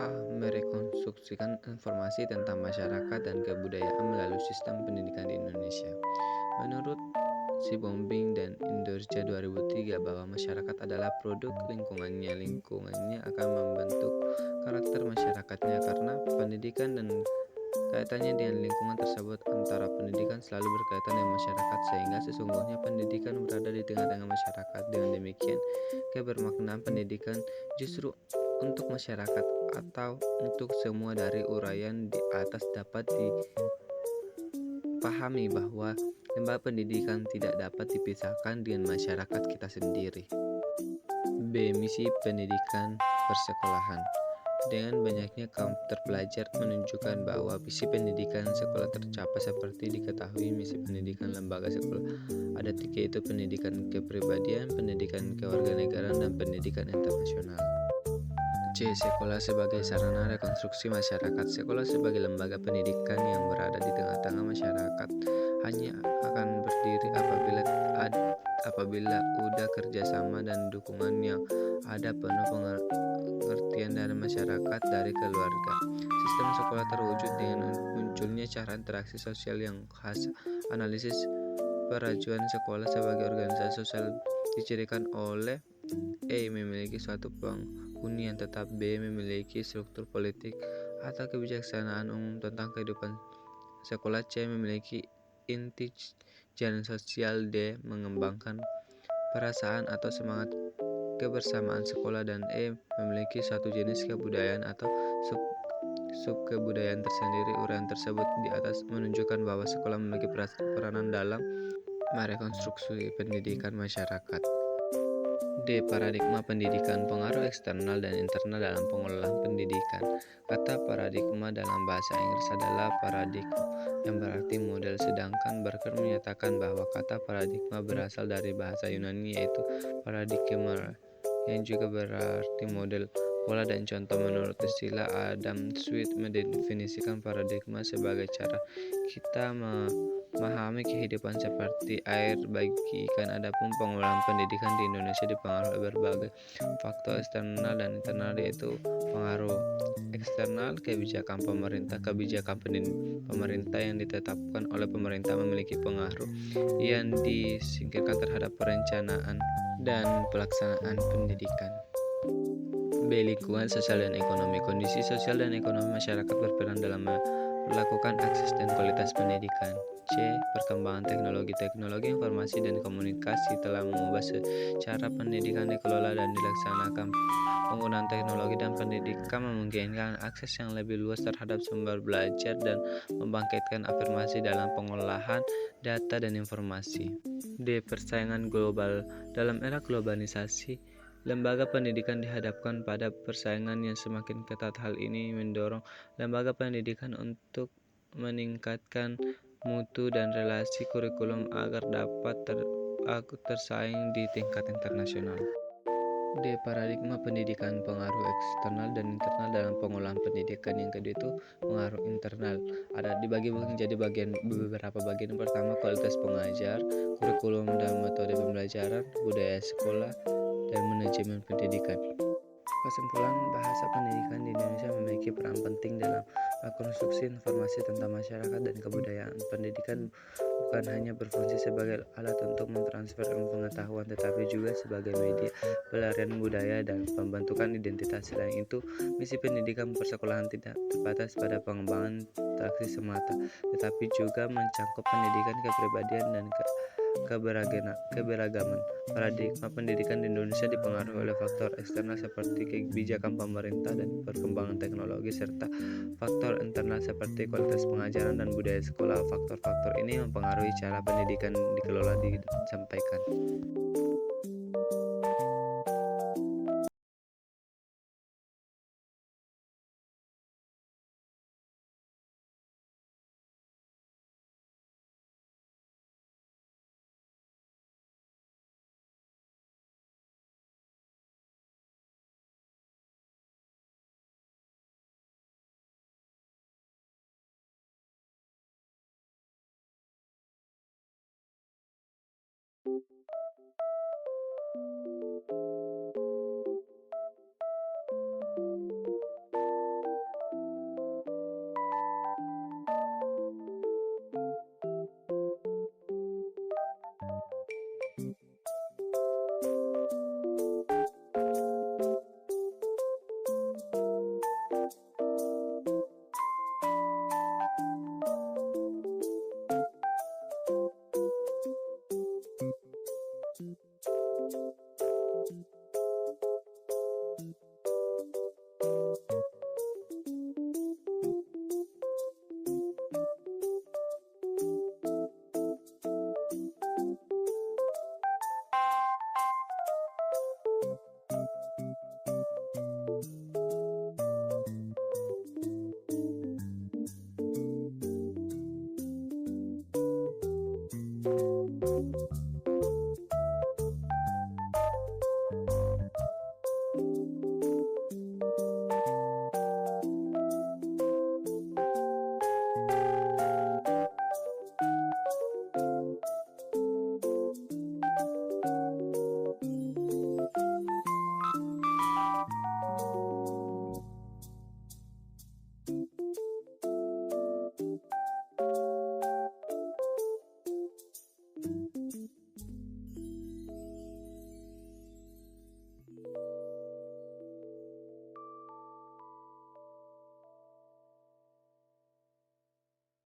A. Merekonstruksikan informasi tentang masyarakat dan kebudayaan melalui sistem pendidikan di Indonesia. Menurut Sibombing dan Indorja 2003 bahwa masyarakat adalah produk lingkungannya. Lingkungannya akan membentuk karakter masyarakatnya karena pendidikan dan kaitannya dengan lingkungan tersebut. Antara pendidikan selalu berkaitan dengan masyarakat sehingga sesungguhnya pendidikan berada di tengah-tengah masyarakat. Dengan demikian, kebermaknaan pendidikan justru untuk masyarakat atau untuk semua. Dari uraian di atas dapat dipahami bahwa lembaga pendidikan tidak dapat dipisahkan dengan masyarakat kita sendiri. B. Misi pendidikan persekolahan. Dengan banyaknya kaum terpelajar menunjukkan bahwa visi pendidikan sekolah tercapai seperti diketahui. Misi pendidikan lembaga sekolah ada tiga, yaitu pendidikan kepribadian, pendidikan kewarganegaraan, dan pendidikan internasional. C. Sekolah sebagai sarana rekonstruksi masyarakat. Sekolah sebagai lembaga pendidikan yang berada di tengah-tengah masyarakat hanya akan berdiri apabila ada kerjasama dan dukungan yang ada penuh pengertian dari masyarakat, dari keluarga. Sistem sekolah terwujud dengan munculnya cara interaksi sosial yang khas. Analisis perajuan sekolah sebagai organisasi sosial dicirikan oleh E. Memiliki suatu penghuni yang tetap. B. Memiliki struktur politik atau kebijaksanaan umum tentang kehidupan sekolah. C. Memiliki inti jalan sosial. D. Mengembangkan perasaan atau semangat kebersamaan sekolah. Dan E. Memiliki suatu jenis kebudayaan atau subkebudayaan tersendiri. Uraian tersebut di atas menunjukkan bahwa sekolah memiliki peranan dalam merekonstruksi pendidikan masyarakat. D. Paradigma pendidikan. Pengaruh eksternal dan internal dalam pengelolaan pendidikan. Kata paradigma dalam bahasa Inggris adalah paradigm, yang berarti model, sedangkan Barker menyatakan bahwa kata paradigma berasal dari bahasa Yunani, yaitu paradigma, yang juga berarti model, pola, dan contoh. Menurut istilah Adam Smith mendefinisikan paradigma sebagai cara kita memahami kehidupan seperti air bagi ikan. Adapun pengelolaan pendidikan di Indonesia dipengaruhi oleh berbagai faktor eksternal dan internal, yaitu pengaruh eksternal, kebijakan pemerintah. Kebijakan pemerintah yang ditetapkan oleh pemerintah memiliki pengaruh yang disingkirkan terhadap perencanaan dan pelaksanaan pendidikan. B. Lingkungan sosial dan ekonomi. Kondisi sosial dan ekonomi masyarakat berperan dalam melakukan akses dan kualitas pendidikan. C. Perkembangan teknologi. Teknologi informasi dan komunikasi telah mengubah secara pendidikan dikelola dan dilaksanakan. Penggunaan teknologi dan pendidikan memungkinkan akses yang lebih luas terhadap sumber belajar dan membangkitkan afirmasi dalam pengolahan data dan informasi. D. Persaingan global. Dalam era globalisasi, lembaga pendidikan dihadapkan pada persaingan yang semakin ketat. Hal ini mendorong lembaga pendidikan untuk meningkatkan mutu dan relasi kurikulum agar dapat tersaing di tingkat internasional. D. Paradigma pendidikan. Pengaruh eksternal dan internal dalam pengolahan pendidikan. Yang kedua itu pengaruh internal. Ada dibagi menjadi beberapa bagian. Yang pertama, kualitas pengajar, kurikulum dan metode pembelajaran, budaya sekolah, dan manajemen pendidikan. Kesimpulan, bahasa pendidikan di Indonesia memiliki peran penting dalam rekonstruksi informasi tentang masyarakat dan kebudayaan. Pendidikan bukan hanya berfungsi sebagai alat untuk mentransfer ilmu pengetahuan, tetapi juga sebagai media pelarian budaya dan pembentukan identitas. Selain itu, misi pendidikan persekolahan tidak terbatas pada pengembangan interaksi semata, tetapi juga mencangkup pendidikan kepribadian dan keberagaman. Paradigma pendidikan di Indonesia dipengaruhi oleh faktor eksternal seperti kebijakan pemerintah dan perkembangan teknologi, serta faktor internal seperti kualitas pengajaran dan budaya sekolah. Faktor-faktor ini mempengaruhi cara pendidikan dikelola dan disampaikan.